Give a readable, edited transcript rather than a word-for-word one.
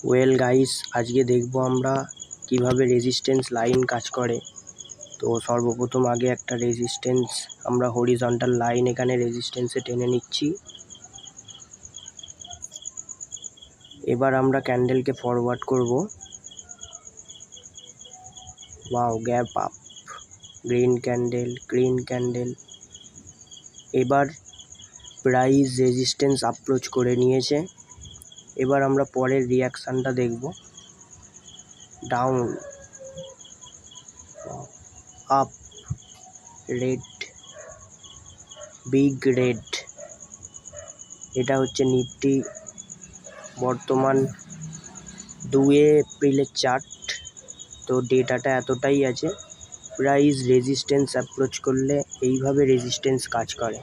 Well guys, আজকে দেখব আমরা কিভাবে রেজিস্ট্যান্স লাইন কাজ করে। তো সর্বপ্রথম আগে একটা রেজিস্ট্যান্স আমরা হরিজন্টাল লাইন এখানে রেজিস্ট্যান্সে টেনে নিচ্ছি। এবার আমরা ক্যান্ডেলকে ফরওয়ার্ড করব। Wow, gap up, green candle. এবার প্রাইস রেজিস্ট্যান্স অ্যাপ্রোচ করে নিয়েছে। এবার আমরা পরের রিয়াকশানটা দেখব। Down, up, red, big red. এটা হচ্ছে নিফটি বর্তমান 2 এপ্রিলের চার্ট। তো ডেটাটা এতটাই আছে। প্রাইস রেজিস্ট্যান্স অ্যাপ্রোচ করলে এইভাবে রেজিস্ট্যান্স কাজ করে।